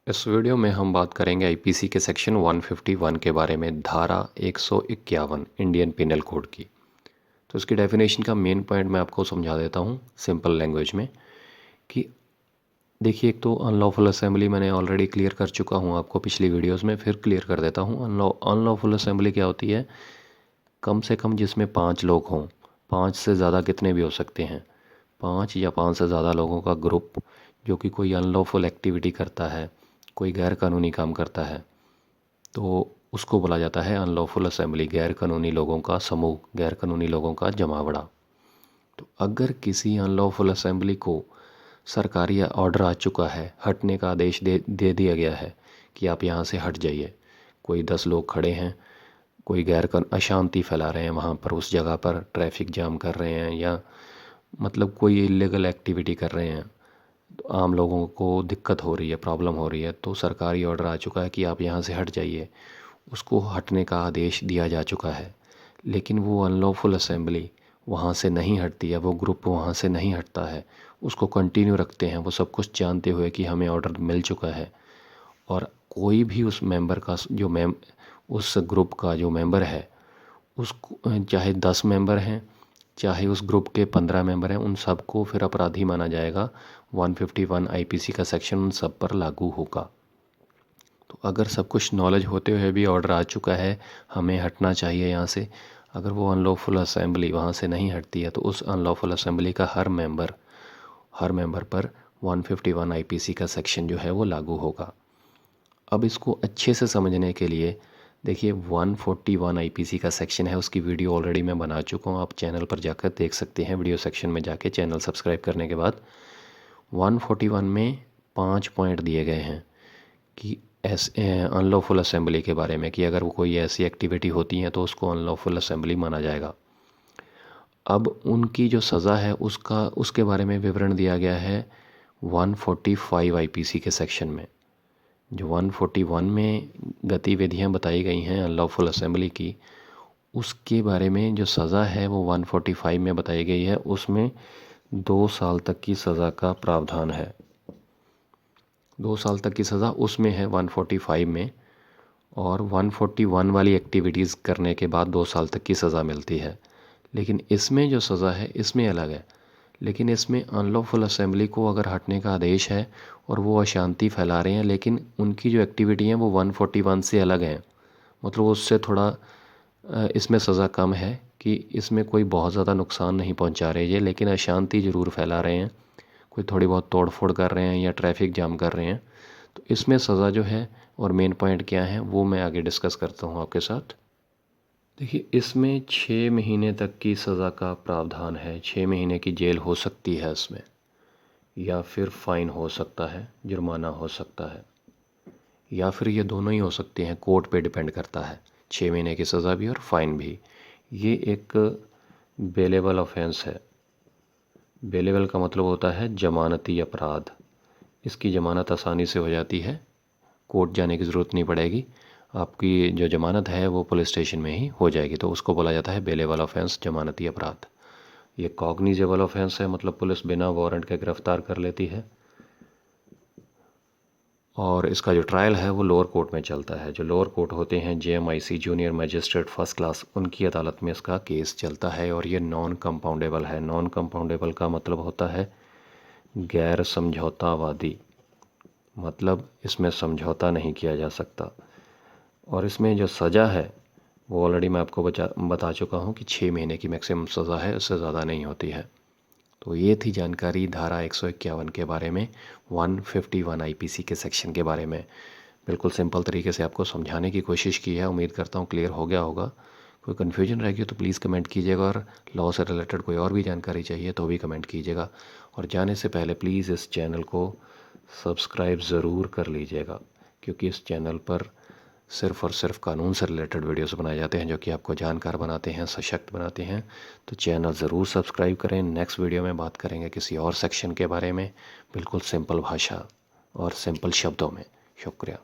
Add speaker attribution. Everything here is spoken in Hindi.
Speaker 1: इस वीडियो में हम बात करेंगे आईपीसी के सेक्शन 151 के बारे में, धारा 151 इंडियन पिनल कोड की। तो इसकी डेफिनेशन का मेन पॉइंट मैं आपको समझा देता हूँ सिंपल लैंग्वेज में कि देखिए, एक तो अनलॉफुल असेंबली मैंने ऑलरेडी क्लियर कर चुका हूँ आपको पिछली वीडियोस में, फिर क्लियर कर देता हूँ। अनलॉफुल असेंबली क्या होती है? कम से कम जिसमें 5 लोग हों, 5 से ज़्यादा कितने भी हो सकते हैं, 5 या 5 से ज़्यादा लोगों का ग्रुप जो कि कोई अनलॉफुल एक्टिविटी करता है, कोई गैर कानूनी काम करता है, तो उसको बोला जाता है अनलॉफुल असेंबली, गैर कानूनी लोगों का समूह, गैर कानूनी लोगों का जमावड़ा। तो अगर किसी अनलॉफुल असेंबली को सरकारी ऑर्डर आ चुका है, हटने का आदेश दे दिया गया है कि आप यहाँ से हट जाइए, कोई 10 लोग खड़े हैं, कोई अशांति फैला रहे हैं वहाँ पर, उस जगह पर ट्रैफिक जाम कर रहे हैं या मतलब कोई इलीगल एक्टिविटी कर रहे हैं, तो आम लोगों को दिक्कत हो रही है, प्रॉब्लम हो रही है, तो सरकारी ऑर्डर आ चुका है कि आप यहाँ से हट जाइए, उसको हटने का आदेश दिया जा चुका है। लेकिन वो अनलॉफुल असेंबली वहाँ से नहीं हटती है, वो ग्रुप वहाँ से नहीं हटता है, उसको कंटिन्यू रखते हैं, वो सब कुछ जानते हुए कि हमें ऑर्डर मिल चुका है। और कोई भी उस मेंबर का उस ग्रुप का जो मेंबर है, उसको चाहे 10 मेंबर हैं, चाहे उस ग्रुप के 15 मेंबर हैं, उन सबको फिर अपराधी माना जाएगा। 151 आईपीसी का सेक्शन उन सब पर लागू होगा। तो अगर सब कुछ नॉलेज होते हुए भी ऑर्डर आ चुका है, हमें हटना चाहिए यहाँ से, अगर वो अनलॉफुल असेंबली वहाँ से नहीं हटती है, तो उस अनलॉफुल असेंबली का हर मेंबर पर 151 आईपीसी का सेक्शन जो है वो लागू होगा। अब इसको अच्छे से समझने के लिए देखिए, 141 आईपीसी का सेक्शन है, उसकी वीडियो ऑलरेडी मैं बना चुका हूँ, आप चैनल पर जाकर देख सकते हैं, वीडियो सेक्शन में जाके चैनल सब्सक्राइब करने के बाद। 141 में 5 पॉइंट दिए गए हैं कि अनलॉफुल असेंबली के बारे में, कि अगर वो कोई ऐसी एक्टिविटी होती है तो उसको अनलॉफुल असेंबली माना जाएगा। अब उनकी जो सज़ा है उसके बारे में विवरण दिया गया है 145 आईपीसी के सेक्शन में। जो 141 में गतिविधियां बताई गई हैं अनलॉफुल असेंबली की, उसके बारे में जो सज़ा है वो 145 में बताई गई है। उसमें 2 साल तक की सज़ा का प्रावधान है। 2 साल तक की सज़ा उसमें है 145 में, और 141 वाली एक्टिविटीज़ करने के बाद 2 साल तक की सज़ा मिलती है। लेकिन इसमें जो सज़ा है इसमें अलग है। लेकिन इसमें अनलॉफुल असेंबली को अगर हटने का आदेश है और वो अशांति फैला रहे हैं, लेकिन उनकी जो एक्टिविटी हैं वो 141 से अलग हैं, मतलब उससे थोड़ा इसमें सज़ा कम है कि इसमें कोई बहुत ज़्यादा नुकसान नहीं पहुंचा रहे ये, लेकिन अशांति ज़रूर फैला रहे हैं, कोई थोड़ी बहुत तोड़ फोड़ कर रहे हैं या ट्रैफिक जाम कर रहे हैं, तो इसमें सज़ा जो है और मेन पॉइंट क्या है वो मैं आगे डिस्कस करता हूँ आपके साथ। देखिए, इसमें 6 महीने तक की सज़ा का प्रावधान है। 6 महीने की जेल हो सकती है इसमें, या फिर फ़ाइन हो सकता है, जुर्माना हो सकता है, या फिर ये दोनों ही हो सकते हैं, कोर्ट पे डिपेंड करता है। 6 महीने की सज़ा भी और फ़ाइन भी। ये एक बेलेबल ऑफेंस है। बेलेबल का मतलब होता है जमानती अपराध। इसकी ज़मानत आसानी से हो जाती है, कोर्ट जाने की ज़रूरत नहीं पड़ेगी, आपकी जो ज़मानत है वो पुलिस स्टेशन में ही हो जाएगी। तो उसको बोला जाता है बेलेबल ऑफेंस, जमानती अपराध। ये कॉग्निजेबल ऑफेंस है, मतलब पुलिस बिना वारंट के गिरफ्तार कर लेती है, और इसका जो ट्रायल है वो लोअर कोर्ट में चलता है। जो लोअर कोर्ट होते हैं, जेएमआईसी जूनियर मजिस्ट्रेट फर्स्ट क्लास, उनकी अदालत में इसका केस चलता है। और ये नॉन कंपाउंडेबल है। नॉन कंपाउंडेबल का मतलब होता है गैर समझौतावादी, मतलब इसमें समझौता नहीं किया जा सकता। और इसमें जो सज़ा है वो ऑलरेडी मैं आपको बता चुका हूँ कि 6 महीने की मैक्सिमम सज़ा है, उससे ज़्यादा नहीं होती है। तो ये थी जानकारी धारा 151 के बारे में, 151 आईपीसी के सेक्शन के बारे में। बिल्कुल सिंपल तरीके से आपको समझाने की कोशिश की है, उम्मीद करता हूँ क्लियर हो गया होगा। कोई कन्फ्यूजन रह गई तो प्लीज़ कमेंट कीजिएगा, और लॉ से रिलेटेड कोई और भी जानकारी चाहिए तो भी कमेंट कीजिएगा। और जाने से पहले प्लीज़ इस चैनल को सब्सक्राइब ज़रूर कर लीजिएगा, क्योंकि इस चैनल पर सिर्फ़ और सिर्फ कानून से रिलेटेड वीडियोस बनाए जाते हैं जो कि आपको जानकार बनाते हैं, सशक्त बनाते हैं। तो चैनल ज़रूर सब्सक्राइब करें। नेक्स्ट वीडियो में बात करेंगे किसी और सेक्शन के बारे में, बिल्कुल सिंपल भाषा और सिंपल शब्दों में। शुक्रिया।